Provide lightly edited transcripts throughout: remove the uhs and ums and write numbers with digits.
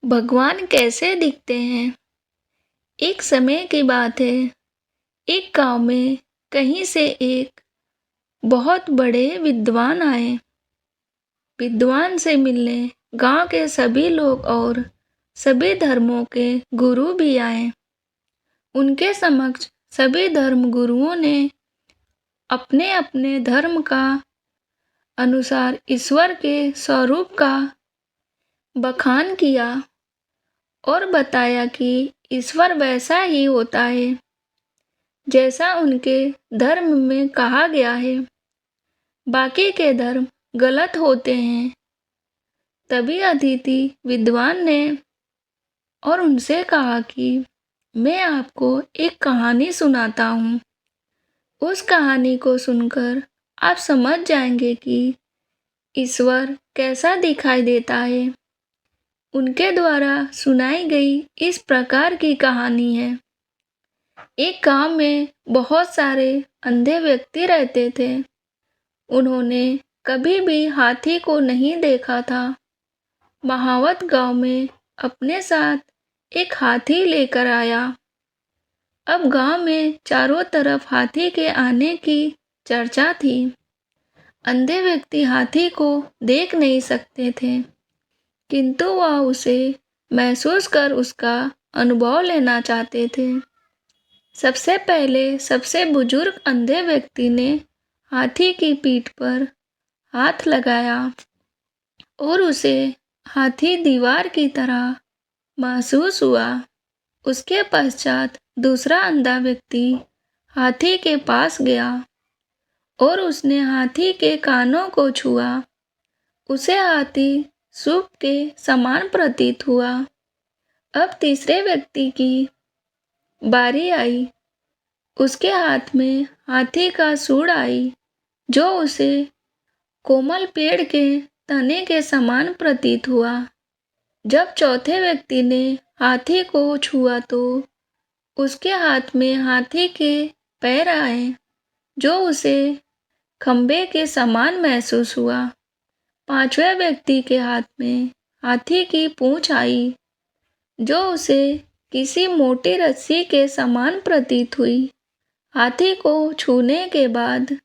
भगवान कैसे दिखते हैं? एक समय की बात है। एक गांव में कहीं से एक बहुत बड़े विद्वान आए। विद्वान से मिलने गांव के सभी लोग और सभी धर्मों के गुरु भी आए। उनके समक्ष सभी धर्म गुरुओं ने अपने अपने धर्म का अनुसार ईश्वर के स्वरूप का बखान किया और बताया कि ईश्वर वैसा ही होता है जैसा उनके धर्म में कहा गया है। बाकी के धर्म गलत होते हैं। तभी अदिति विद्वान ने और उनसे कहा कि मैं आपको एक कहानी सुनाता हूँ। उस कहानी को सुनकर आप समझ जाएंगे कि ईश्वर कैसा दिखाई देता है। उनके द्वारा सुनाई गई इस प्रकार की कहानी है। एक गांव में बहुत सारे अंधे व्यक्ति रहते थे। उन्होंने कभी भी हाथी को नहीं देखा था। महावत गांव में अपने साथ एक हाथी लेकर आया। अब गांव में चारों तरफ हाथी के आने की चर्चा थी। अंधे व्यक्ति हाथी को देख नहीं सकते थे, किंतु वह उसे महसूस कर उसका अनुभव लेना चाहते थे। सबसे पहले सबसे बुजुर्ग अंधे व्यक्ति ने हाथी की पीठ पर हाथ लगाया और उसे हाथी दीवार की तरह महसूस हुआ। उसके पश्चात दूसरा अंधा व्यक्ति हाथी के पास गया और उसने हाथी के कानों को छुआ। उसे हाथी सूप के समान प्रतीत हुआ। अब तीसरे व्यक्ति की बारी आई। उसके हाथ में हाथी का सूंड आई, जो उसे कोमल पेड़ के तने के समान प्रतीत हुआ। जब चौथे व्यक्ति ने हाथी को छुआ तो उसके हाथ में हाथी के पैर आए, जो उसे खंबे के समान महसूस हुआ। पांचवें व्यक्ति के हाथ में हाथी की पूंछ आई, जो उसे किसी मोटी रस्सी के समान प्रतीत हुई। हाथी को छूने के बाद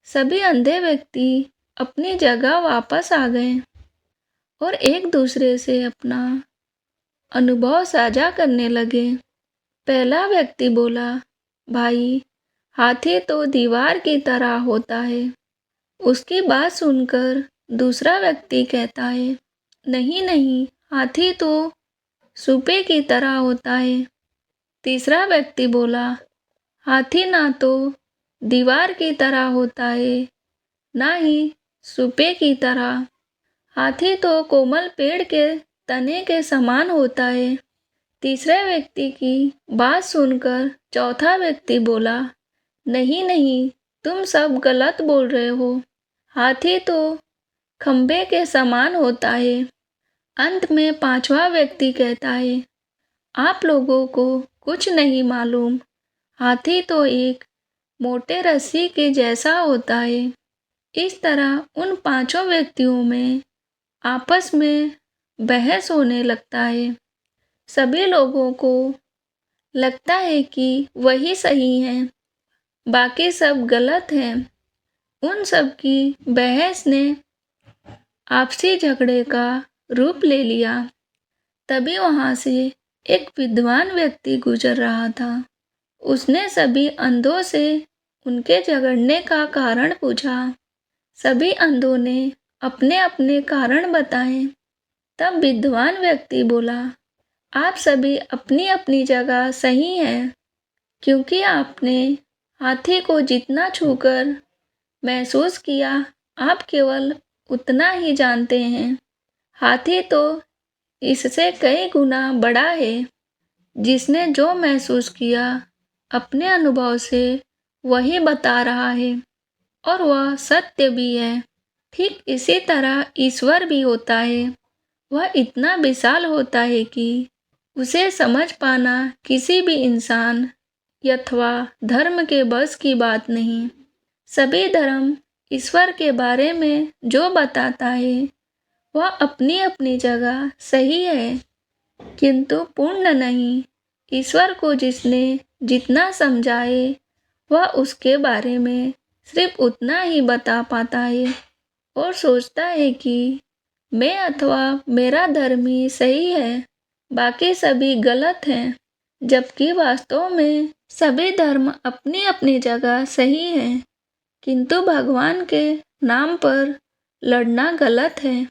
सभी अंधे व्यक्ति अपनी जगह वापस आ गए और एक दूसरे से अपना अनुभव साझा करने लगे। पहला व्यक्ति बोला, भाई, हाथी तो दीवार की तरह होता है। उसकी बात सुनकर दूसरा व्यक्ति कहता है, नहीं नहीं, हाथी तो सूपे की तरह होता है। तीसरा व्यक्ति बोला, हाथी ना तो दीवार की तरह होता है, ना ही सूपे की तरह। हाथी तो कोमल पेड़ के तने के समान होता है। तीसरे व्यक्ति की बात सुनकर चौथा व्यक्ति बोला, नहीं नहीं, तुम सब गलत बोल रहे हो। हाथी तो खंबे के समान होता है। अंत में पांचवा व्यक्ति कहता है, आप लोगों को कुछ नहीं मालूम। हाथी तो एक मोटे रस्सी के जैसा होता है। इस तरह उन पांचों व्यक्तियों में आपस में बहस होने लगता है। सभी लोगों को लगता है कि वही सही है, बाकी सब गलत हैं। उन सब की बहस ने आपसी झगड़े का रूप ले लिया। तभी वहां से एक विद्वान व्यक्ति गुजर रहा था। उसने सभी अंधों से उनके झगड़ने का कारण पूछा। सभी अंधों ने अपने अपने कारण बताए। तब विद्वान व्यक्ति बोला, आप सभी अपनी अपनी जगह सही हैं, क्योंकि आपने हाथी को जितना छूकर महसूस किया, आप केवल उतना ही जानते हैं। हाथी तो इससे कई गुना बड़ा है। जिसने जो महसूस किया अपने अनुभव से वही बता रहा है, और वह सत्य भी है। ठीक इसी तरह ईश्वर भी होता है। वह इतना विशाल होता है कि उसे समझ पाना किसी भी इंसान अथवा धर्म के बस की बात नहीं। सभी धर्म ईश्वर के बारे में जो बताता है वह अपनी अपनी जगह सही है, किंतु पूर्ण नहीं। ईश्वर को जिसने जितना समझाए वह उसके बारे में सिर्फ उतना ही बता पाता है और सोचता है कि मैं अथवा मेरा धर्म ही सही है, बाकी सभी गलत हैं, जबकि वास्तव में सभी धर्म अपनी अपनी जगह सही हैं, किंतु भगवान के नाम पर लड़ना गलत है।